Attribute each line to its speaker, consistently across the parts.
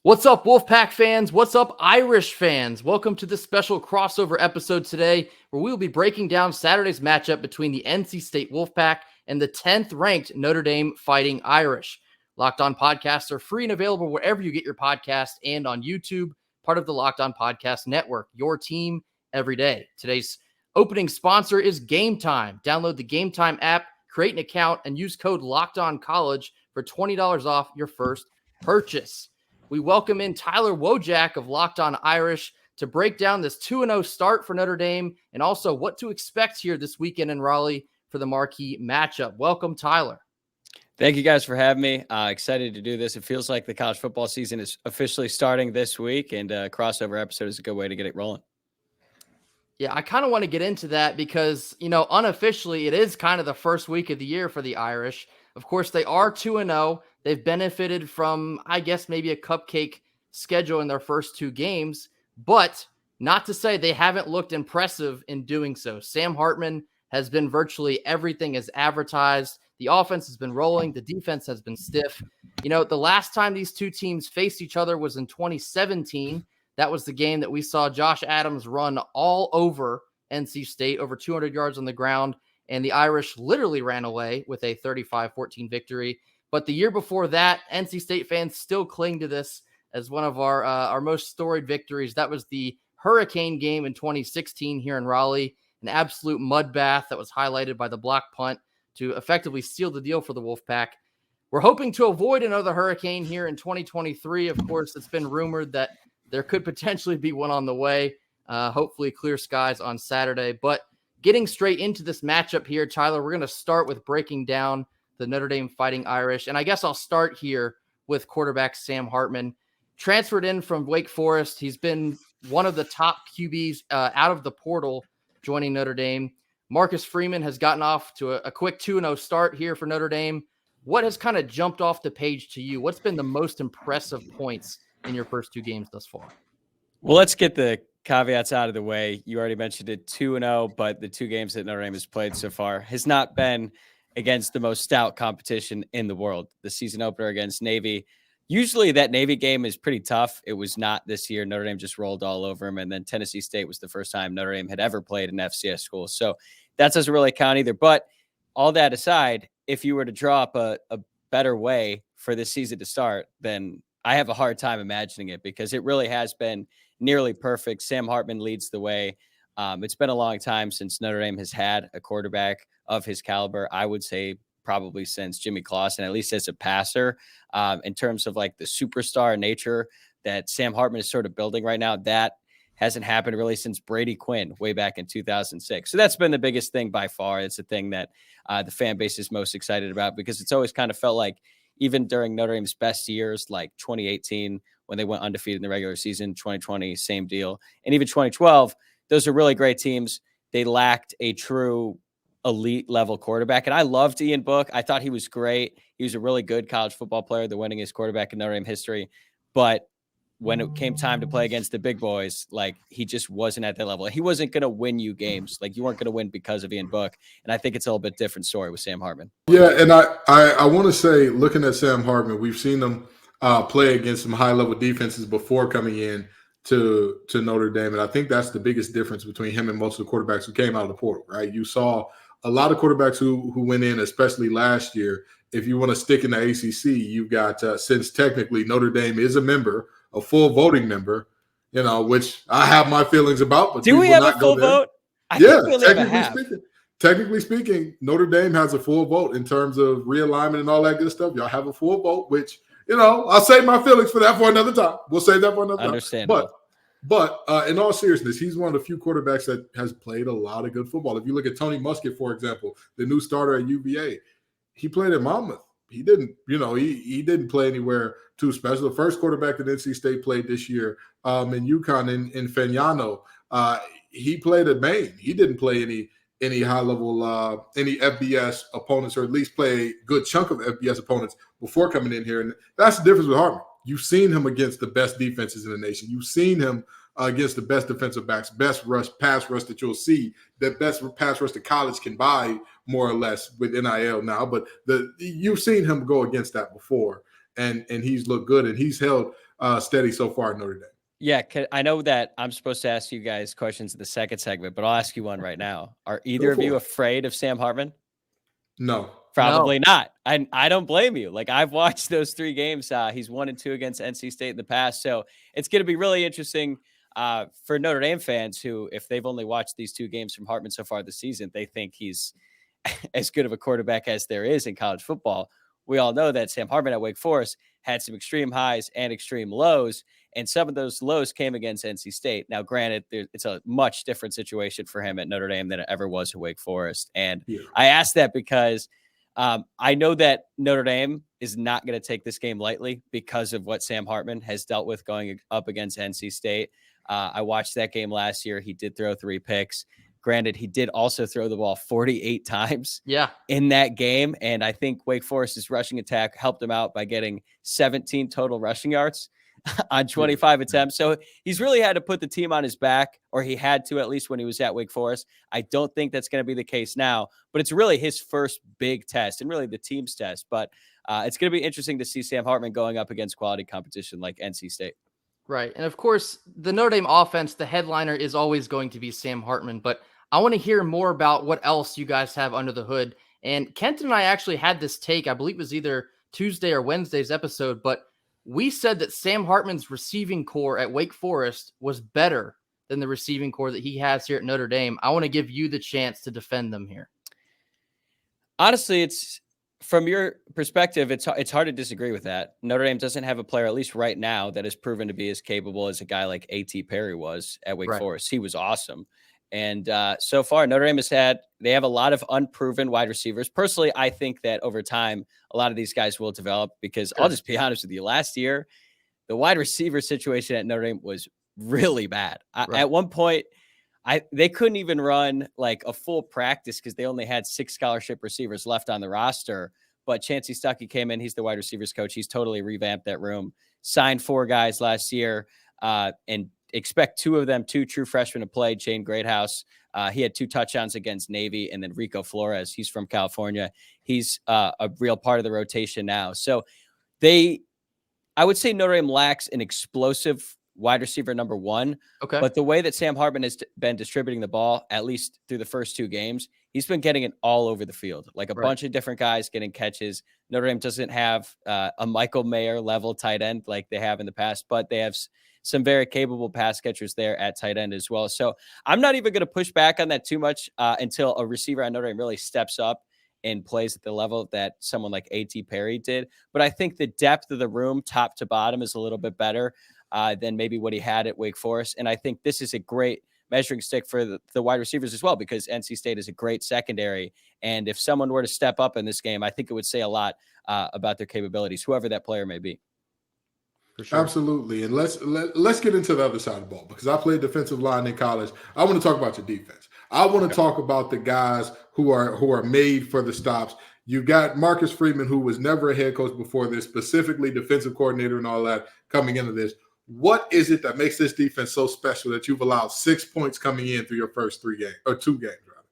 Speaker 1: What's up, Wolfpack fans? What's up, Irish fans? Welcome to this special crossover episode today, where we will be breaking down Saturday's matchup between the NC State Wolfpack and the 10th ranked Notre Dame Fighting Irish. Locked On podcasts are free and available wherever you get your podcast and on YouTube, part of the Locked On Podcast Network, your team every day. Today's opening sponsor is Gametime. Download the Gametime app, create an account, and use code LOCKEDONCollege for $20 off your first purchase. We welcome in Tyler Wojciak of Locked On Irish to break down this 2-0 start for Notre Dame and also what to expect here this weekend in Raleigh for the marquee matchup. Welcome, Tyler.
Speaker 2: Thank you guys for having me. Excited to do this. It feels like the college football season is officially starting this week, and a crossover episode is a good way to get it rolling.
Speaker 1: Yeah, I kind of want to get into that because, unofficially, it is kind of the first week of the year for the Irish. Of course, they are 2-0. They've benefited from, I guess, maybe a cupcake schedule in their first two games, but not to say they haven't looked impressive in doing so. Sam Hartman has been virtually everything as advertised. The offense has been rolling. The defense has been stiff. The last time these two teams faced each other was in 2017. That was the game that we saw Josh Adams run all over NC State, over 200 yards on the ground, and the Irish literally ran away with a 35-14 victory. But the year before that, NC State fans still cling to this as one of our most storied victories. That was the Hurricane game in 2016 here in Raleigh, an absolute mud bath that was highlighted by the block punt to effectively seal the deal for the Wolfpack. We're hoping to avoid another hurricane here in 2023. Of course, it's been rumored that there could potentially be one on the way. Hopefully clear skies on Saturday. But getting straight into this matchup here, Tyler, we're going to start with breaking down the Notre Dame Fighting Irish. And I guess I'll start here with quarterback Sam Hartman. Transferred in from Wake Forest. He's been one of the top QBs out of the portal joining Notre Dame. Marcus Freeman has gotten off to a quick 2-0 start here for Notre Dame. What has kind of jumped off the page to you? What's been the most impressive points in your first two games thus far?
Speaker 2: Well, let's get the caveats out of the way. You already mentioned it, 2-0, but the two games that Notre Dame has played so far has not been against the most stout competition in the world. The season opener against Navy. Usually that Navy game is pretty tough. It was not this year. Notre Dame just rolled all over them. And then Tennessee State was the first time Notre Dame had ever played an FCS school. So that doesn't really count either. But all that aside, if you were to draw up a better way for this season to start, then I have a hard time imagining it because it really has been nearly perfect. Sam Hartman leads the way. It's been a long time since Notre Dame has had a quarterback of his caliber. I would say probably since Jimmy Clausen, at least as a passer, in terms of like the superstar nature that Sam Hartman is sort of building right now. That hasn't happened really since Brady Quinn way back in 2006. So that's been the biggest thing by far. It's the thing that the fan base is most excited about because it's always kind of felt like even during Notre Dame's best years, like 2018, when they went undefeated in the regular season, 2020, same deal. And even 2012, those are really great teams. They lacked a true elite level quarterback. And I loved Ian Book. I thought he was great. He was a really good college football player, the winningest quarterback in Notre Dame history. But when it came time to play against the big boys, like he just wasn't at that level. He wasn't going to win you games. Like you weren't going to win because of Ian Book. And I think it's a little bit different story with Sam Hartman.
Speaker 3: Yeah. And I want to say, looking at Sam Hartman, we've seen them play against some high level defenses before coming in to Notre Dame. And I think that's the biggest difference between him and most of the quarterbacks who came out of the portal, right? You saw a lot of quarterbacks who went in, especially last year. If you want to stick in the ACC, you've got, since technically Notre Dame is a full voting member, which I have my feelings about. But
Speaker 2: do we have a full vote?
Speaker 3: I think we only have a half. Technically speaking, Notre Dame has a full vote in terms of realignment and all that good stuff. Y'all have a full vote, which, I'll save my feelings for that for another time. We'll save that for another time.
Speaker 2: Understandable.
Speaker 3: But in all seriousness, he's one of the few quarterbacks that has played a lot of good football. If you look at Tony Muskett, for example, the new starter at UVA, he played at Monmouth. He didn't, he didn't play anywhere too special. The first quarterback that NC State played this year in UConn in Fagnano, he played at Maine. He didn't play any high level, any FBS opponents, or at least play a good chunk of FBS opponents before coming in here. And that's the difference with Hartman. You've seen him against the best defenses in the nation. You've seen him against the best defensive backs, best pass rush that you'll see, that best pass rush that college can buy more or less with NIL now. But you've seen him go against that before, and he's looked good, and he's held steady so far at Notre Dame.
Speaker 2: Yeah, I know that I'm supposed to ask you guys questions in the second segment, but I'll ask you one right now. Are either of you afraid of Sam Hartman?
Speaker 3: No.
Speaker 2: Probably not. I don't blame you. Like, I've watched those 3 games. He's 1-2 against NC State in the past. So it's going to be really interesting for Notre Dame fans who, if they've only watched these 2 games from Hartman so far this season, they think he's as good of a quarterback as there is in college football. We all know that Sam Hartman at Wake Forest had some extreme highs and extreme lows, and some of those lows came against NC State. Now, granted, it's a much different situation for him at Notre Dame than it ever was at Wake Forest. And I asked that because I know that Notre Dame is not going to take this game lightly because of what Sam Hartman has dealt with going up against NC State. I watched that game last year. He did throw 3 picks. Granted, he did also throw the ball 48 times in that game. And I think Wake Forest's rushing attack helped him out by getting 17 total rushing yards on 25 attempts. So he's really had to put the team on his back, or he had to, at least when he was at Wake Forest. I don't think that's going to be the case now, but it's really his first big test and really the team's test. But it's going to be interesting to see Sam Hartman going up against quality competition like NC State.
Speaker 1: Right. And of course, the Notre Dame offense, the headliner is always going to be Sam Hartman, but I want to hear more about what else you guys have under the hood. And Kenton and I actually had this take, I believe it was either Tuesday or Wednesday's episode, but we said that Sam Hartman's receiving core at Wake Forest was better than the receiving core that he has here at Notre Dame. I want to give you the chance to defend them here.
Speaker 2: Honestly, it's from your perspective, it's hard to disagree with that. Notre Dame doesn't have a player, at least right now, that has proven to be as capable as a guy like A.T. Perry was at Wake Forest. He was awesome. And so far, Notre Dame they have a lot of unproven wide receivers. Personally, I think that over time, a lot of these guys will develop because I'll just be honest with you. Last year, the wide receiver situation at Notre Dame was really bad. At one point, they couldn't even run like a full practice because they only had 6 scholarship receivers left on the roster. But Chancey Stuckey came in. He's the wide receivers coach. He's totally revamped that room, signed 4 guys last year, and expect 2 of them, 2 true freshmen to play. Shane Greathouse, he had 2 touchdowns against Navy, and then Rico Flores, he's from California. He's a real part of the rotation now. So I would say Notre Dame lacks an explosive wide receiver number 1.
Speaker 1: Okay.
Speaker 2: But the way that Sam Hartman has been distributing the ball, at least through the first 2 games, he's been getting it all over the field, like a bunch of different guys getting catches. Notre Dame doesn't have a Michael Mayer level tight end like they have in the past, but they have some very capable pass catchers there at tight end as well. So I'm not even going to push back on that too much until a receiver at Notre Dame really steps up and plays at the level that someone like A.T. Perry did. But I think the depth of the room, top to bottom, is a little bit better than maybe what he had at Wake Forest. And I think this is a great measuring stick for the wide receivers as well, because NC State is a great secondary. And if someone were to step up in this game, I think it would say a lot about their capabilities, whoever that player may be.
Speaker 3: For sure. Absolutely. And let's get into the other side of the ball, because I played defensive line in college. I want to talk about your defense. I want to talk about the guys who are made for the stops. You've got Marcus Freeman, who was never a head coach before this, specifically defensive coordinator and all that coming into this. What is it that makes this defense so special that you've allowed 6 points coming in through your first 3 games, or 2 games, rather?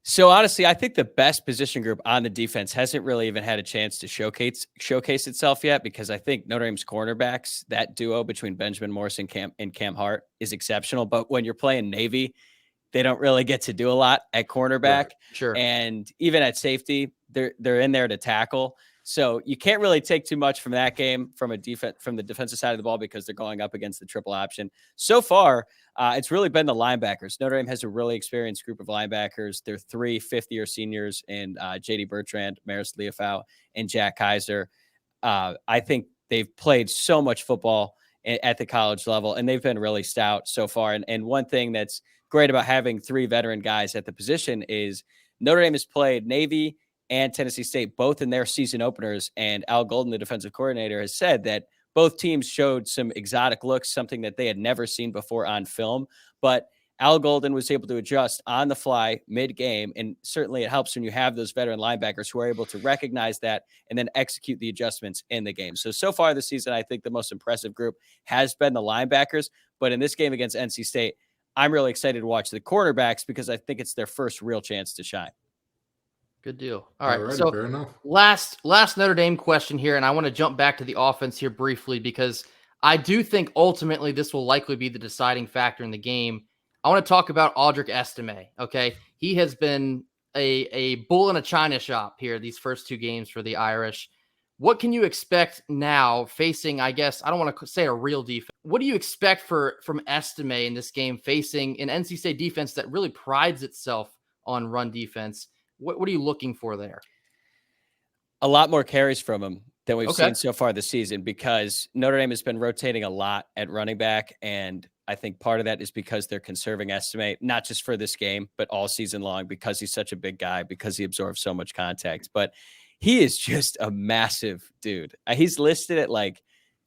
Speaker 2: So honestly, I think the best position group on the defense hasn't really even had a chance to showcase itself yet, because I think Notre Dame's cornerbacks, that duo between Benjamin Morris and Cam Hart, is exceptional. But when you're playing Navy, they don't really get to do a lot at cornerback.
Speaker 1: Right. Sure.
Speaker 2: And even at safety, they're in there to tackle. So you can't really take too much from that game from the defensive side of the ball, because they're going up against the triple option. So far, it's really been the linebackers. Notre Dame has a really experienced group of linebackers. They're 3 fifth-year seniors in J.D. Bertrand, Maris Leofau, and Jack Kaiser. I think they've played so much football at the college level, and they've been really stout so far. And one thing that's great about having 3 veteran guys at the position is Notre Dame has played Navy and Tennessee State both in their season openers. And Al Golden, the defensive coordinator, has said that both teams showed some exotic looks, something that they had never seen before on film. But Al Golden was able to adjust on the fly mid-game. And certainly it helps when you have those veteran linebackers who are able to recognize that and then execute the adjustments in the game. So far this season, I think the most impressive group has been the linebackers. But in this game against NC State, I'm really excited to watch the quarterbacks, because I think it's their first real chance to shine.
Speaker 1: Good deal. All
Speaker 3: All
Speaker 1: right.
Speaker 3: righty,
Speaker 1: So
Speaker 3: fair enough.
Speaker 1: last Notre Dame question here, and I want to jump back to the offense here briefly because I do think ultimately this will likely be the deciding factor in the game. I want to talk about Audric Estime. Okay. He has been a bull in a china shop here these first two games for the Irish. What can you expect now facing, I guess, I don't want to say a real defense. What do you expect from Estime in this game facing an NC State defense that really prides itself on run defense? What are you looking for there?
Speaker 2: A lot more carries from him than we've
Speaker 1: Okay.
Speaker 2: seen so far this season because Notre Dame has been rotating a lot at running back. And I think part of that is because they're conserving Estimate, not just for this game, but all season long because he's such a big guy, because he absorbs so much contact. But he is just a massive dude. He's listed at like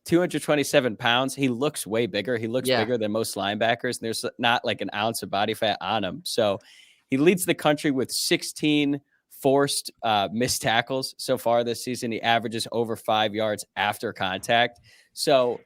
Speaker 2: 227 pounds. He looks way bigger. He looks
Speaker 1: Yeah.
Speaker 2: bigger than most linebackers. And there's not like an ounce of body fat on him. So he leads the country with 16 forced missed tackles so far this season. He averages over 5 yards after contact. So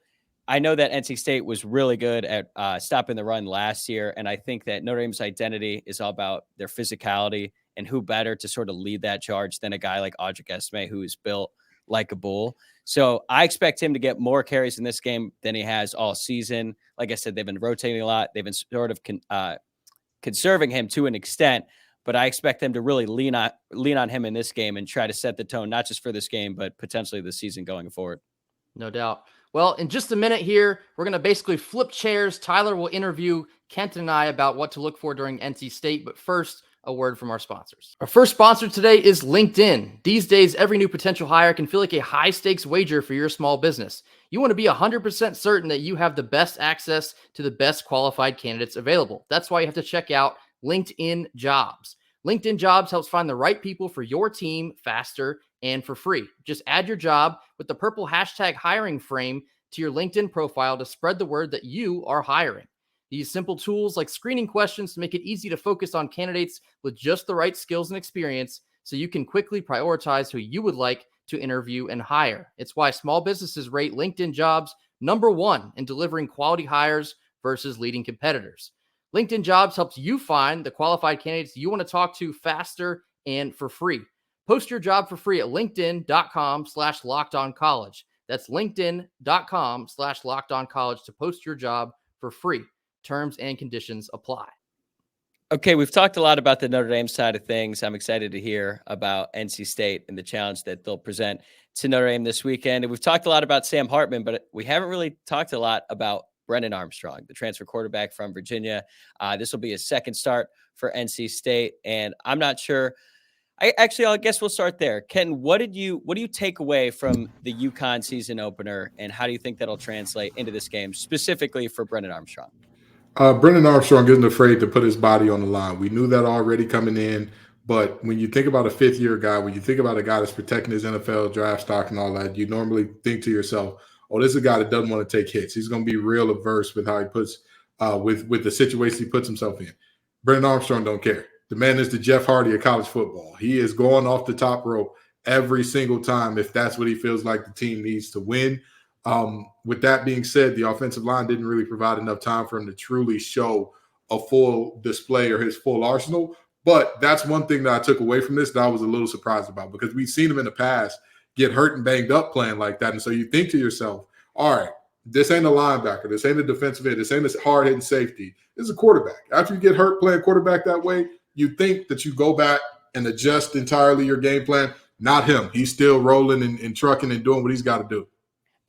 Speaker 2: I know that NC State was really good at stopping the run last year. And I think that Notre Dame's identity is all about their physicality, and who better to sort of lead that charge than a guy like Audric Estime, who is built like a bull. So I expect him to get more carries in this game than he has all season. Like I said, they've been rotating a lot. They've been sort of conserving him to an extent, but I expect them to really lean on him in this game and try to set the tone, not just for this game, but potentially the season going forward.
Speaker 1: No doubt. Well, in just a minute here, we're going to basically flip chairs. Tyler will interview Kent and I about what to look for during NC State. But first, a word from our sponsors. Our first sponsor today is LinkedIn. These days, every new potential hire can feel like a high-stakes wager for your small business. You want to be 100% certain that you have the best access to the best qualified candidates available. That's why you have to check out LinkedIn Jobs. LinkedIn Jobs helps find the right people for your team faster and for free. Just add your job with the purple hashtag hiring frame to your LinkedIn profile to spread the word that you are hiring. These simple tools like screening questions to make it easy to focus on candidates with just the right skills and experience so you can quickly prioritize who you would like to interview and hire. It's why small businesses rate LinkedIn Jobs #1 in delivering quality hires versus leading competitors. LinkedIn Jobs helps you find the qualified candidates you want to talk to faster and for free. Post your job for free at linkedin.com/lockedoncollege. That's linkedin.com/lockedoncollege to post your job for free. Terms and conditions apply.
Speaker 2: Okay, we've talked a lot about the Notre Dame side of things. I'm excited to hear about NC State and the challenge that they'll present to Notre Dame this weekend. And we've talked a lot about Sam Hartman, but we haven't really talked a lot about Brennan Armstrong, the transfer quarterback from Virginia. This will be his second start for NC State, and I'm not sure. I guess we'll start there. Ken, what do you take away from the UConn season opener, and how do you think that'll translate into this game, specifically for Brennan Armstrong?
Speaker 3: Brennan Armstrong isn't afraid to put his body on the line. We knew that already coming in, but when you think about a fifth-year guy, when you think about a guy that's protecting his NFL draft stock and all that, you normally think to yourself, oh, this is a guy that doesn't want to take hits. He's going to be real averse with how he puts with the situation he puts himself in. Brennan Armstrong don't care. The man is the Jeff Hardy of college football. He is going off the top rope every single time if that's what he feels like the team needs to win. With that being said, the offensive line didn't really provide enough time for him to truly show a full display or his full arsenal. But that's one thing that I took away from this that I was a little surprised about, because we've seen him in the past get hurt and banged up playing like that. And so you think to yourself, all right, this ain't a linebacker. This ain't a defensive end. This ain't a hard-hitting safety. This is a quarterback. After you get hurt playing quarterback that way, you think that you go back and adjust entirely your game plan. Not him. He's still rolling and trucking and doing what he's got to do.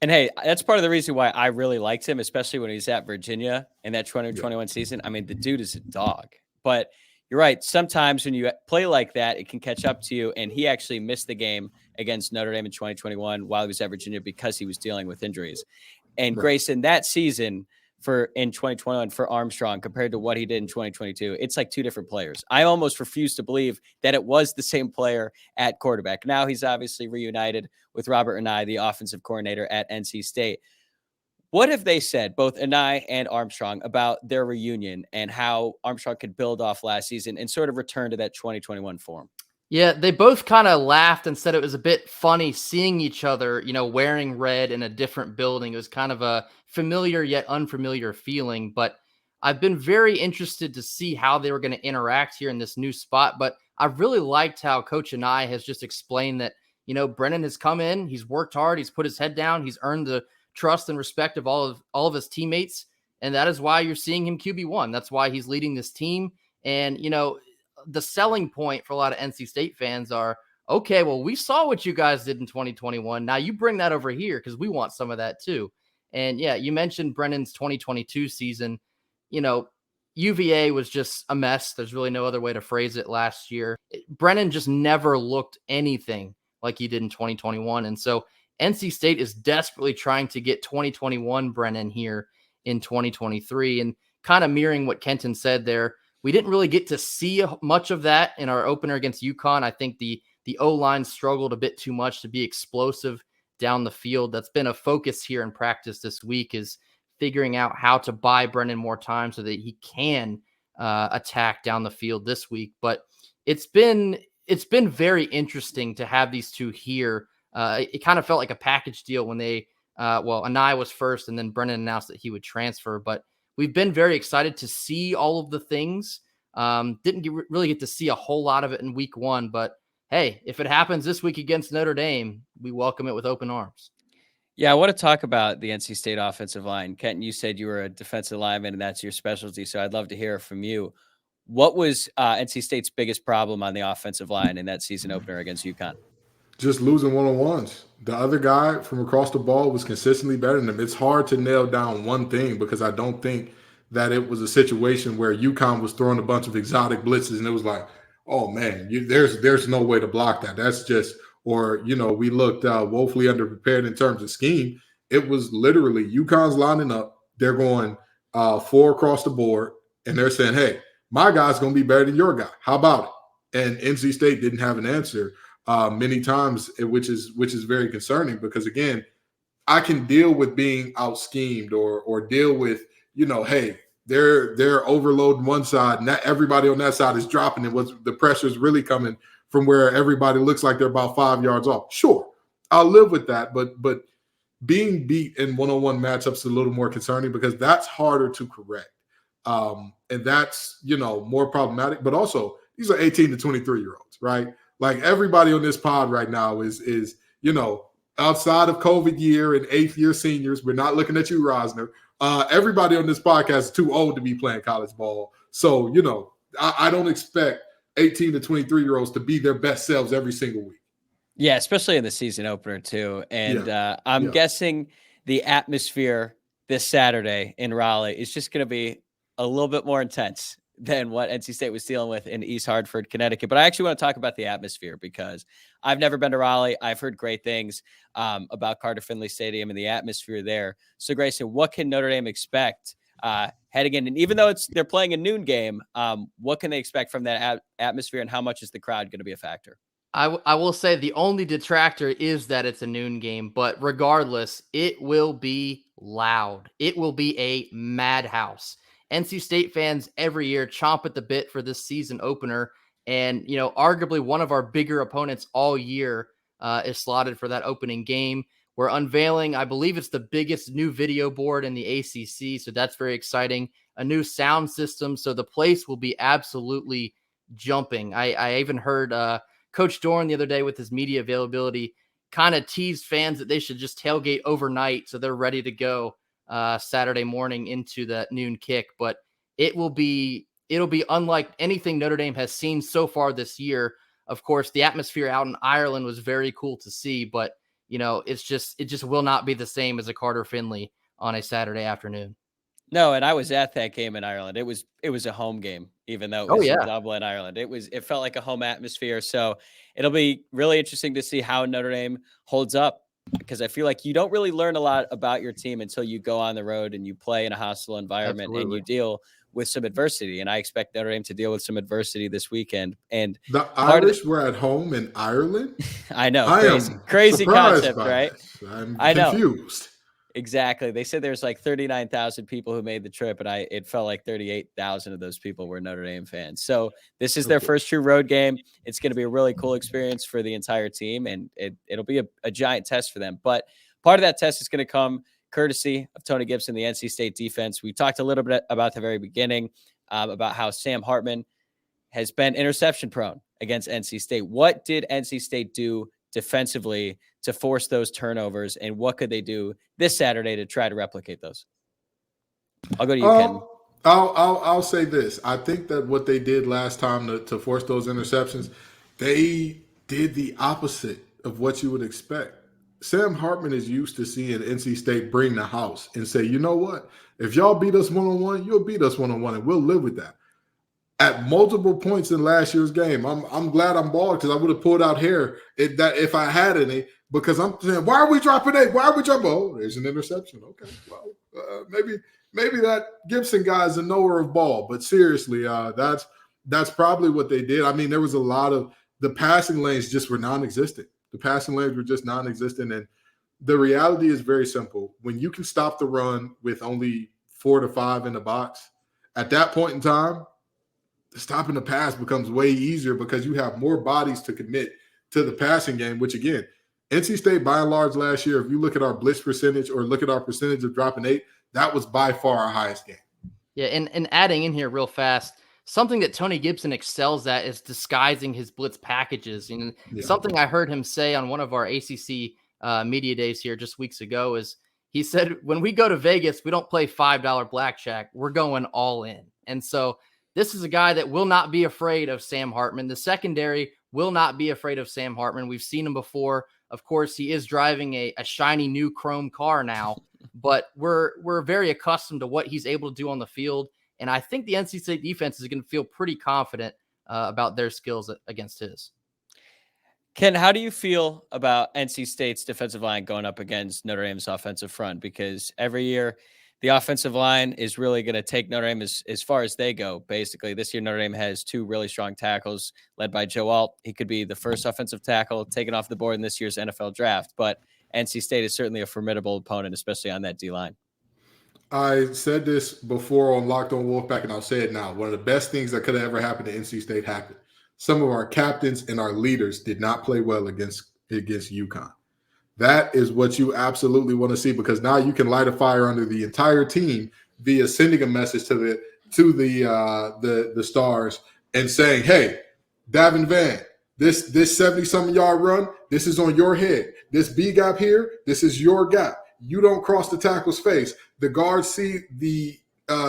Speaker 2: And hey, that's part of the reason why I really liked him, especially when he's at Virginia in that 2021 season. I mean, the dude is a dog. But you're right. Sometimes when you play like that, it can catch up to you. And he actually missed the game against Notre Dame in 2021 while he was at Virginia because he was dealing with injuries. And Grayson, that season in 2021 for Armstrong compared to what he did in 2022, it's like two different players. I almost refuse to believe that it was the same player at quarterback. Now he's obviously reunited with Robert Anae, the offensive coordinator at NC State. What have they said, both Anae and Armstrong, about their reunion and how Armstrong could build off last season and sort of return to that 2021 form?
Speaker 1: Yeah, they both kind of laughed and said it was a bit funny seeing each other, wearing red in a different building. It was kind of a familiar yet unfamiliar feeling. But I've been very interested to see how they were going to interact here in this new spot. But I've really liked how Coach Anai has just explained that, Brennan has come in, he's worked hard, he's put his head down, he's earned the trust and respect of all of his teammates. And that is why you're seeing him QB1. That's why he's leading this team. And, the selling point for a lot of NC State fans are, okay, well, we saw what you guys did in 2021. Now you bring that over here because we want some of that too. And yeah, you mentioned Brennan's 2022 season. UVA was just a mess. There's really no other way to phrase it last year. Brennan just never looked anything like he did in 2021. And so NC State is desperately trying to get 2021 Brennan here in 2023. And kind of mirroring what Kenton said there, we didn't really get to see much of that in our opener against UConn. I think the O-line struggled a bit too much to be explosive down the field. That's been a focus here in practice this week, is figuring out how to buy Brennan more time so that he can attack down the field this week. But it's been very interesting to have these two here. It kind of felt like a package deal when Anai was first and then Brennan announced that he would transfer. But we've been very excited to see all of the things. Didn't really get to see a whole lot of it in week one, but hey, if it happens this week against Notre Dame, we welcome it with open arms.
Speaker 2: Yeah, I want to talk about the NC State offensive line. Kenton, you said you were a defensive lineman and that's your specialty, so I'd love to hear from you. What was NC State's biggest problem on the offensive line in that season opener against UConn?
Speaker 3: Just losing one-on-ones. The other guy from across the ball was consistently better than them. It's hard to nail down one thing because I don't think that it was a situation where UConn was throwing a bunch of exotic blitzes and it was like, oh man, there's no way to block that. That's just, or we looked woefully underprepared in terms of scheme. It was literally UConn's lining up. They're going 4 across the board, and they're saying, hey, my guy's going to be better than your guy. How about it? And NC State didn't have an answer many times, which is very concerning because, again, I can deal with being out schemed or deal with, hey, they're overloading one side, and everybody on that side is dropping, and the pressure is really coming from where everybody looks like they're about 5 yards off. Sure, I'll live with that, but being beat in one-on-one matchups is a little more concerning because that's harder to correct, and that's more problematic. But also, these are 18 to 23-year-olds, right? Like everybody on this pod right now is outside of COVID year and 8th year seniors. We're not looking at you, Rosner. Everybody on this podcast is too old to be playing college ball. So, I don't expect 18 to 23-year-olds to be their best selves every single week.
Speaker 2: Yeah, especially in the season opener too. And I'm guessing the atmosphere this Saturday in Raleigh is just going to be a little bit more intense than what NC State was dealing with in East Hartford, Connecticut. But I actually want to talk about the atmosphere because I've never been to Raleigh. I've heard great things about Carter-Finley Stadium and the atmosphere there. So, Grayson, what can Notre Dame expect heading in? And even though they're playing a noon game, what can they expect from that atmosphere, and how much is the crowd going to be a factor?
Speaker 1: I will say the only detractor is that it's a noon game, but regardless, it will be loud. It will be a madhouse. NC State fans every year chomp at the bit for this season opener. And, arguably one of our bigger opponents all year is slotted for that opening game. We're unveiling, I believe it's the biggest new video board in the ACC. So that's very exciting. A new sound system. So the place will be absolutely jumping. I even heard Coach Dorn the other day with his media availability kind of teased fans that they should just tailgate overnight so they're ready to go Saturday morning into that noon kick. But it'll be unlike anything Notre Dame has seen so far this year. Of course, the atmosphere out in Ireland was very cool to see, but it just will not be the same as a Carter-Finley on a Saturday afternoon.
Speaker 2: No, and I was at that game in Ireland. It was a home game, even though it was in Dublin, Ireland. It felt like a home atmosphere. So it'll be really interesting to see how Notre Dame holds up, because I feel like you don't really learn a lot about your team until you go on the road and you play in a hostile environment. Absolutely. And you deal with some adversity. And I expect Notre Dame to deal with some adversity this weekend. And
Speaker 3: the Irish were at home in Ireland.
Speaker 2: I know. Crazy concept, right?
Speaker 3: I know. Confused.
Speaker 2: Exactly. They said there's like 39,000 people who made the trip, and it felt like 38,000 of those people were Notre Dame fans. So this is their first true road game. It's going to be a really cool experience for the entire team, and it'll be a giant test for them. But part of that test is going to come courtesy of Tony Gibson, the NC State defense. We talked a little bit about the very beginning about how Sam Hartman has been interception prone against NC State. What did NC State do defensively to force those turnovers, and what could they do this Saturday to try to replicate those? I'll go to you, Ken.
Speaker 3: I'll say this. I think that what they did last time to force those interceptions, they did the opposite of what you would expect. Sam Hartman is used to seeing NC State bring the house and say, you know what? If y'all beat us one-on-one, you'll beat us one-on-one, and we'll live with that. At multiple points in last year's game, I'm glad I'm bald because I would have pulled out hair if I had any, because I'm saying, why are we dropping 8? Why are we dropping? Oh, there's an interception. Okay, well, maybe that Gibson guy is a knower of ball, but seriously, that's probably what they did. I mean, there was a lot of the passing lanes just were non-existent. The passing lanes were just non-existent, and the reality is very simple. When you can stop the run with only 4 to 5 in the box, at that point in time, stopping the pass becomes way easier because you have more bodies to commit to the passing game, which again, NC State by and large last year, if you look at our blitz percentage or look at our percentage of dropping 8, that was by far our highest game.
Speaker 1: Yeah, and adding in here real fast, something that Tony Gibson excels at is disguising his blitz packages. And something I heard him say on one of our ACC media days here just weeks ago is he said, when we go to Vegas, we don't play $5 blackjack. We're going all in. And so this is a guy that will not be afraid of Sam Hartman. The secondary will not be afraid of Sam Hartman. We've seen him before. Of course, he is driving a shiny new chrome car now, but we're very accustomed to what he's able to do on the field. And I think the NC State defense is going to feel pretty confident about their skills against his.
Speaker 2: Ken, how do you feel about NC State's defensive line going up against Notre Dame's offensive front? Because every year the offensive line is really going to take Notre Dame as far as they go. Basically, this year Notre Dame has 2 really strong tackles led by Joe Alt. He could be the first offensive tackle taken off the board in this year's NFL draft. But NC State is certainly a formidable opponent, especially on that D-line.
Speaker 3: I said this before on Locked on Wolfpack, and I'll say it now. One of the best things that could have ever happened to NC State happened. Some of our captains and our leaders did not play well against UConn. That is what you absolutely want to see, because now you can light a fire under the entire team via sending a message to the stars and saying, "Hey, Davin Van, this 70-something yard run, this is on your head. This B gap here, this is your gap. You don't cross the tackle's face. The guards see the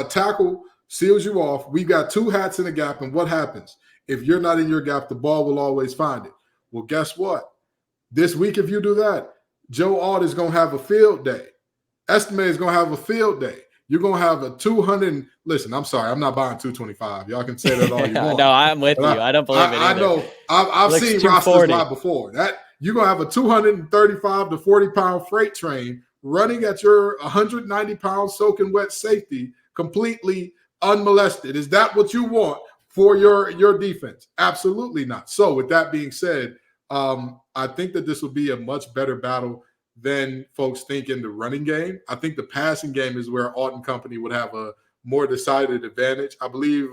Speaker 3: tackle seals you off. We've got 2 hats in the gap, and what happens? If you're not in your gap, the ball will always find it. Well, guess what? This week, if you do that, Joe Alt is going to have a field day. Estime is going to have a field day. You're going to have a 200. Listen, I'm sorry. I'm not buying 225. Y'all can say that all you want.
Speaker 2: No, I'm with you. I don't believe it either.
Speaker 3: I know. I've seen rosters live before. That you're going to have a 235 to 40-pound freight train running at your 190-pound soaking wet safety completely unmolested. Is that what you want for your defense? Absolutely not. So with that being said, I think that this will be a much better battle than folks think in the running game. I think the passing game is where Alt and company would have a more decided advantage. I believe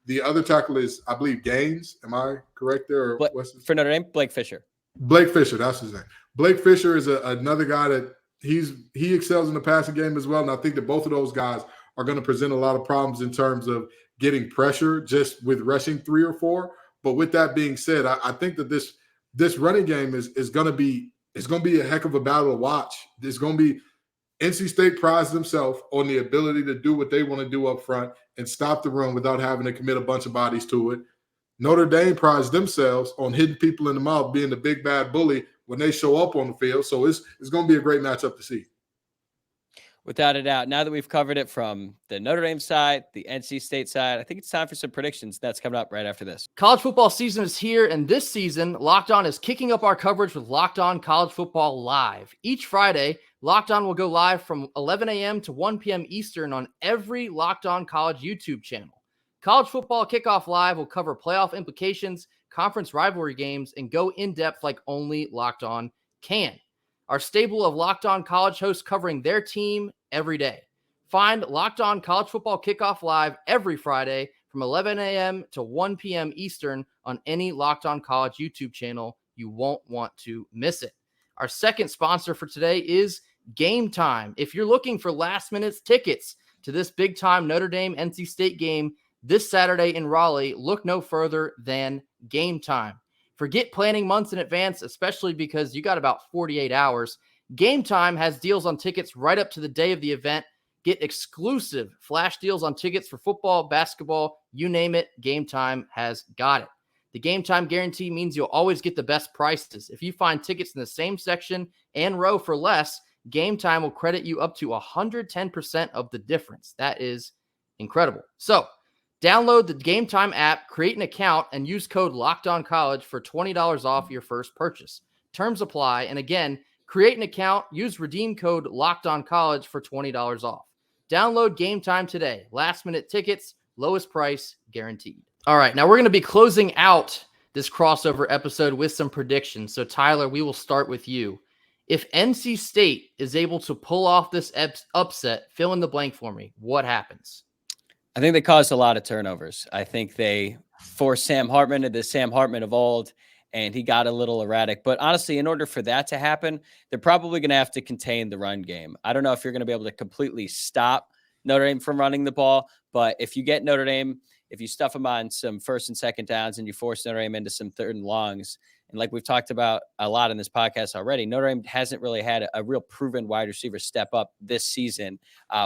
Speaker 3: the other tackle is, I believe, Gaines. Am I correct there? Or
Speaker 2: for Notre Dame, Blake Fisher.
Speaker 3: Blake Fisher, that's his name. Blake Fisher is another guy that he excels in the passing game as well. And I think that both of those guys are going to present a lot of problems in terms of getting pressure just with rushing 3 or 4. But with that being said, I think that this running game is going to be a heck of a battle to watch. There's going to be NC State prides themselves on the ability to do what they want to do up front and stop the run without having to commit a bunch of bodies to it. Notre Dame prides themselves on hitting people in the mouth, being the big bad bully when they show up on the field. So it's going to be a great matchup to see.
Speaker 2: Without a doubt. Now that we've covered it from the Notre Dame side, the NC State side, I think it's time for some predictions. That's coming up right after this.
Speaker 1: College football season is here, and this season, Locked On is kicking up our coverage with Locked On College Football Live. Each Friday, Locked On will go live from 11 a.m. to 1 p.m. Eastern on every Locked On College YouTube channel. College Football Kickoff Live will cover playoff implications, conference rivalry games, and go in-depth like only Locked On can. Our stable of Locked On College hosts covering their team every day. Find Locked On College Football Kickoff Live every Friday from 11 a.m. to 1 p.m. Eastern on any Locked On College YouTube channel. You won't want to miss it. Our second sponsor for today is Gametime. If you're looking for last-minute tickets to this big-time Notre Dame NC State game this Saturday in Raleigh, look no further than Gametime. Forget planning months in advance, especially because you got about 48 hours. Gametime has deals on tickets right up to the day of the event. Get exclusive flash deals on tickets for football, basketball, you name it, Gametime has got it. The Gametime guarantee means you'll always get the best prices. If you find tickets in the same section and row for less, Gametime will credit you up to 110% of the difference. That is incredible. So, download the Gametime app, create an account, and use code LOCKEDONCollege for $20 off your first purchase. Terms apply. And again, create an account, use redeem code LOCKEDONCollege for $20 off. Download Gametime today. Last-minute tickets, lowest price guaranteed. All right, now we're going to be closing out this crossover episode with some predictions. So, Tyler, we will start with you. If NC State is able to pull off this upset, fill in the blank for me. What happens?
Speaker 2: I think they caused a lot of turnovers. I think they forced Sam Hartman into the Sam Hartman of old, and he got a little erratic. But honestly, in order for that to happen, they're probably going to have to contain the run game. I don't know if you're going to be able to completely stop Notre Dame from running the ball, but if you get Notre Dame, if you stuff them on some first and second downs and you force Notre Dame into some third and longs, and like we've talked about a lot in this podcast already, Notre Dame hasn't really had a real proven wide receiver step up this season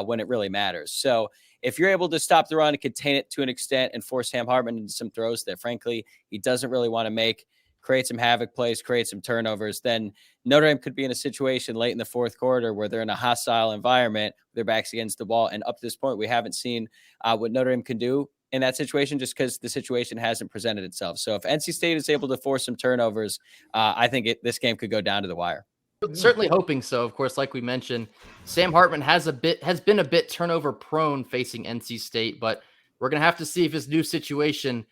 Speaker 2: when it really matters. So if you're able to stop the run and contain it to an extent and force Sam Hartman into some throws that, frankly, he doesn't really want to make, create some havoc plays, create some turnovers, then Notre Dame could be in a situation late in the fourth quarter where they're in a hostile environment, their backs against the ball. And up to this point, we haven't seen what Notre Dame can do in that situation just because the situation hasn't presented itself. So if NC State is able to force some turnovers, I think this game could go down to the wire.
Speaker 1: Certainly hoping so. Of course, like we mentioned, Sam Hartman has been a bit turnover prone facing NC State, but we're going to have to see if his new situation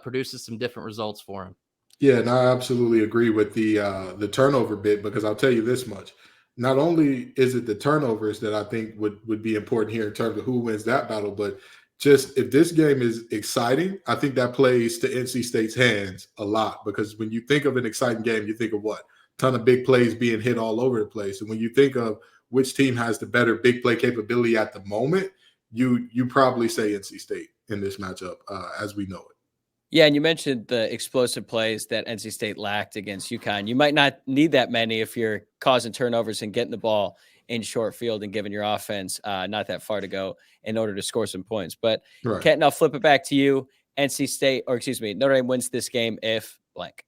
Speaker 1: produces some different results for him.
Speaker 3: Yeah, and I absolutely agree with the turnover bit, because I'll tell you this much. Not only is it the turnovers that I think would be important here in terms of who wins that battle, but just if this game is exciting, I think that plays to NC State's hands a lot, because when you think of an exciting game, you think of what? Ton of big plays being hit all over the place. And when you think of which team has the better big play capability at the moment, you probably say NC State in this matchup as we know it.
Speaker 2: Yeah, and you mentioned the explosive plays that NC State lacked against UConn. You might not need that many if you're causing turnovers and getting the ball in short field and giving your offense not that far to go in order to score some points. But
Speaker 3: Right.
Speaker 2: Kenton, I'll flip it back to you. Notre Dame wins this game if blank.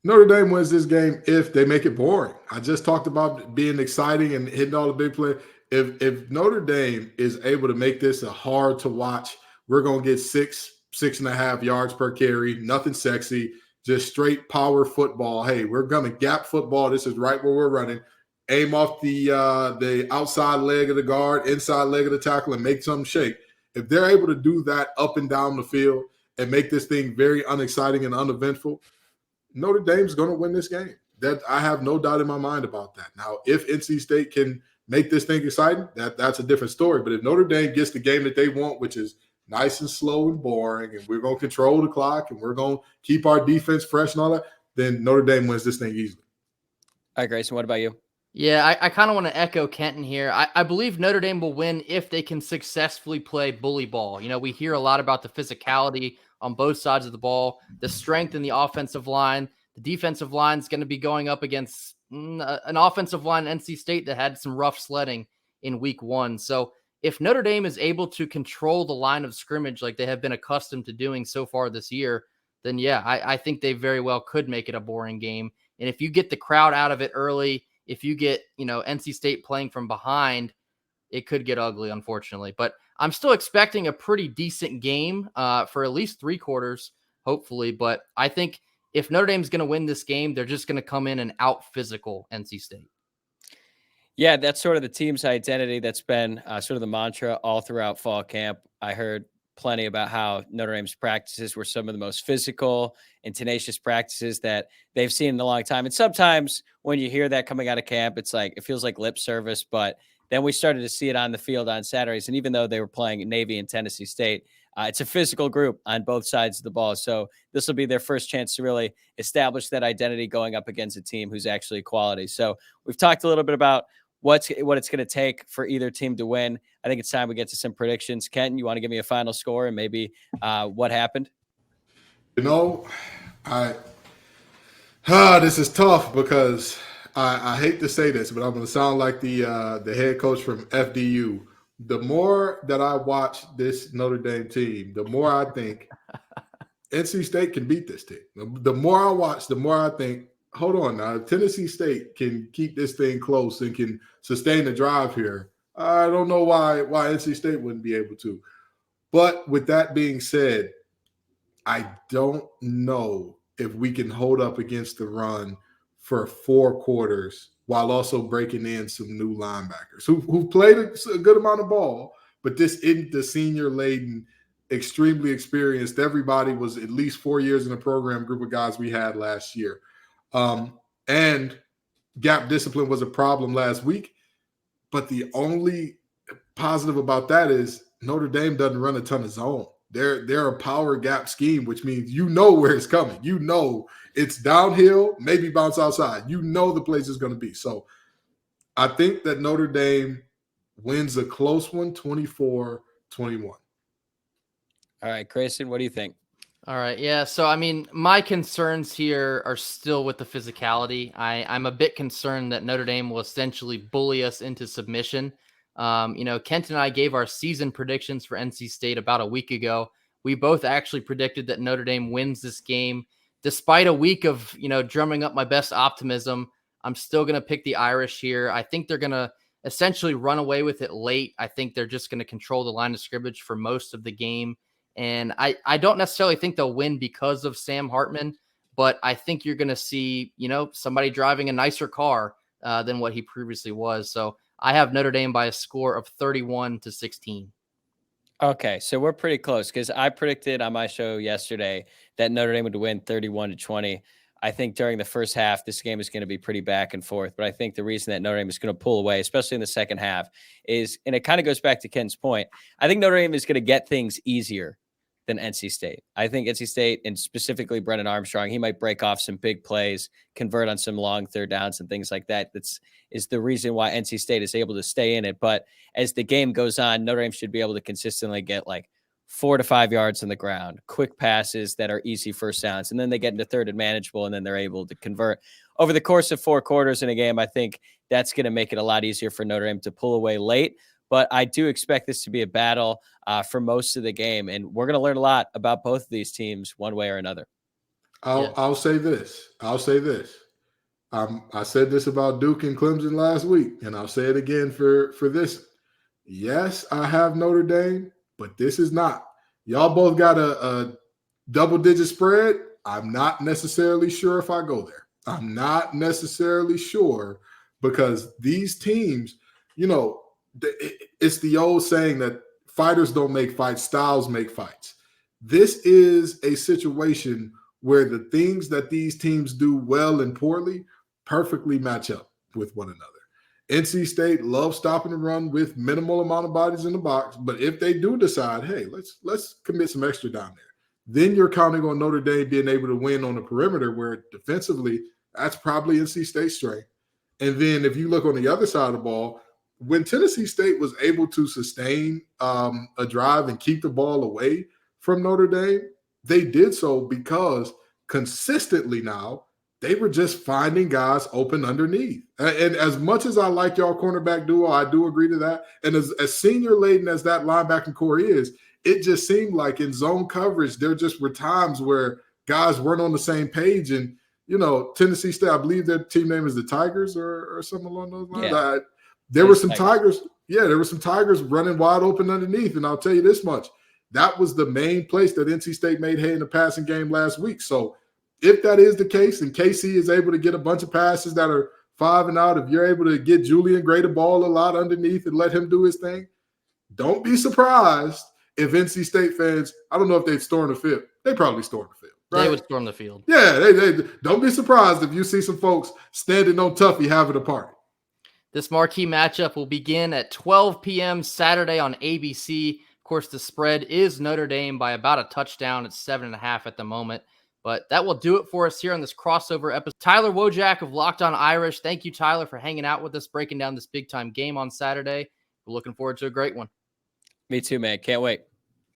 Speaker 3: Notre Dame wins this game if they make it boring. I just talked about being exciting and hitting all the big plays. If Notre Dame is able to make this a hard to watch, we're going to get 6.5 yards per carry, nothing sexy, just straight power football. Hey, we're going to gap football. This is right where we're running. Aim off the outside leg of the guard, inside leg of the tackle, and make something shake. If they're able to do that up and down the field and make this thing very unexciting and uneventful, Notre Dame's going to win this game. That I have no doubt in my mind about that. Now, if NC State can make this thing exciting, that's a different story. But if Notre Dame gets the game that they want, which is nice and slow and boring, and we're going to control the clock and we're going to keep our defense fresh and all that, then Notre Dame wins this thing easily.
Speaker 2: All right, Grayson, what about you?
Speaker 1: Yeah, I kind of want to echo Kenton here. I believe Notre Dame will win if they can successfully play bully ball. You know, we hear a lot about the physicality on both sides of the ball, the strength in the offensive line. The defensive line is going to be going up against an offensive line, NC State, that had some rough sledding in week one. So if Notre Dame is able to control the line of scrimmage like they have been accustomed to doing so far this year, then yeah, I think they very well could make it a boring game. And if you get the crowd out of it early, if you get, NC State playing from behind, it could get ugly, unfortunately. But I'm still expecting a pretty decent game for at least 3 quarters, hopefully. But I think if Notre Dame's going to win this game, they're just going to come in and out physical NC State.
Speaker 2: Yeah, that's sort of the team's identity. That's been sort of the mantra all throughout fall camp. I heard plenty about how Notre Dame's practices were some of the most physical and tenacious practices that they've seen in a long time. And sometimes when you hear that coming out of camp, it feels like lip service. But then we started to see it on the field on Saturdays. And even though they were playing Navy and Tennessee State, it's a physical group on both sides of the ball. So this will be their first chance to really establish that identity going up against a team who's actually quality. So we've talked a little bit about what it's going to take for either team to win. I think it's time we get to some predictions. Kenton, you want to give me a final score and maybe what happened?
Speaker 3: This is tough because I hate to say this, but I'm going to sound like the head coach from FDU. The more that I watch this Notre Dame team, the more I think NC State can beat this team. The more I watch, the more I think, hold on now, if Tennessee State can keep this thing close and can sustain the drive here, I don't know why NC State wouldn't be able to. But with that being said, I don't know if we can hold up against the run for 4 quarters while also breaking in some new linebackers who played a good amount of ball, but this isn't the senior-laden, extremely experienced. Everybody was at least 4 years in the program group of guys we had last year. And gap discipline was a problem last week, but the only positive about that is Notre Dame doesn't run a ton of zone. They're a power gap scheme, which means you know where it's coming. You know it's downhill, maybe bounce outside. You know the place is going to be. So I think that Notre Dame wins a close one, 24-21.
Speaker 2: All right, Grayson, what do you think?
Speaker 1: All right. Yeah. So, I mean, my concerns here are still with the physicality. I'm a bit concerned that Notre Dame will essentially bully us into submission. Kent and I gave our season predictions for NC State about a week ago. We both actually predicted that Notre Dame wins this game. Despite a week of, drumming up my best optimism, I'm still going to pick the Irish here. I think they're going to essentially run away with it late. I think they're just going to control the line of scrimmage for most of the game. And I don't necessarily think they'll win because of Sam Hartman, but I think you're going to see, somebody driving a nicer car than what he previously was. So I have Notre Dame by a score of 31-16.
Speaker 2: Okay, so we're pretty close because I predicted on my show yesterday that Notre Dame would win 31-20. I think during the first half, this game is going to be pretty back and forth. But I think the reason that Notre Dame is going to pull away, especially in the second half, is, and it kind of goes back to Ken's point, I think Notre Dame is going to get things easier than NC State. I think NC State, and specifically Brennan Armstrong, he might break off some big plays, convert on some long third downs and things like that. Is the reason why NC State is able to stay in it. But as the game goes on, Notre Dame should be able to consistently get like 4 to 5 yards on the ground, quick passes that are easy first downs, and then they get into third and manageable, and then they're able to convert. Over the course of 4 quarters in a game, I think that's going to make it a lot easier for Notre Dame to pull away late. But I do expect this to be a battle for most of the game, and we're going to learn a lot about both of these teams one way or another.
Speaker 3: I'll say this. I said this about Duke and Clemson last week, and I'll say it again for this. Yes, I have Notre Dame, but this is not. Y'all both got a double-digit spread. I'm not necessarily sure if I go there. I'm not necessarily sure because these teams, it's the old saying that fighters don't make fights, styles make fights. This is a situation where the things that these teams do well and poorly perfectly match up with one another. NC State loves stopping the run with minimal amount of bodies in the box, but if they do decide, hey, let's commit some extra down there, then you're counting on Notre Dame being able to win on the perimeter, where defensively, that's probably NC State's strength. And then if you look on the other side of the ball, when Tennessee State was able to sustain a drive and keep the ball away from Notre Dame, they did so because consistently now they were just finding guys open underneath. And as much as I like y'all cornerback duo, I do agree to that. And as senior-laden as that linebacking core is, it just seemed like in zone coverage, there just were times where guys weren't on the same page. And, Tennessee State, I believe their team name is the Tigers or something along those lines.
Speaker 2: Yeah.
Speaker 3: There were some Tigers. Yeah, there were some Tigers running wide open underneath. And I'll tell you this much. That was the main place that NC State made hay in the passing game last week. So if that is the case and KC is able to get a bunch of passes that are 5 and out, if you're able to get Julian Gray the ball a lot underneath and let him do his thing, don't be surprised if NC State fans, I don't know if they'd storm the field. They probably storm the field. Right?
Speaker 1: They would storm the field.
Speaker 3: Yeah, they don't be surprised if you see some folks standing on Tuffy having a party.
Speaker 1: This marquee matchup will begin at 12 p.m. Saturday on ABC. Of course, the spread is Notre Dame by about a touchdown. It's 7.5 at the moment. But that will do it for us here on this crossover episode. Tyler Wojciak of Locked On Irish. Thank you, Tyler, for hanging out with us, breaking down this big time game on Saturday. We're looking forward to a great one.
Speaker 2: Me too, man. Can't wait.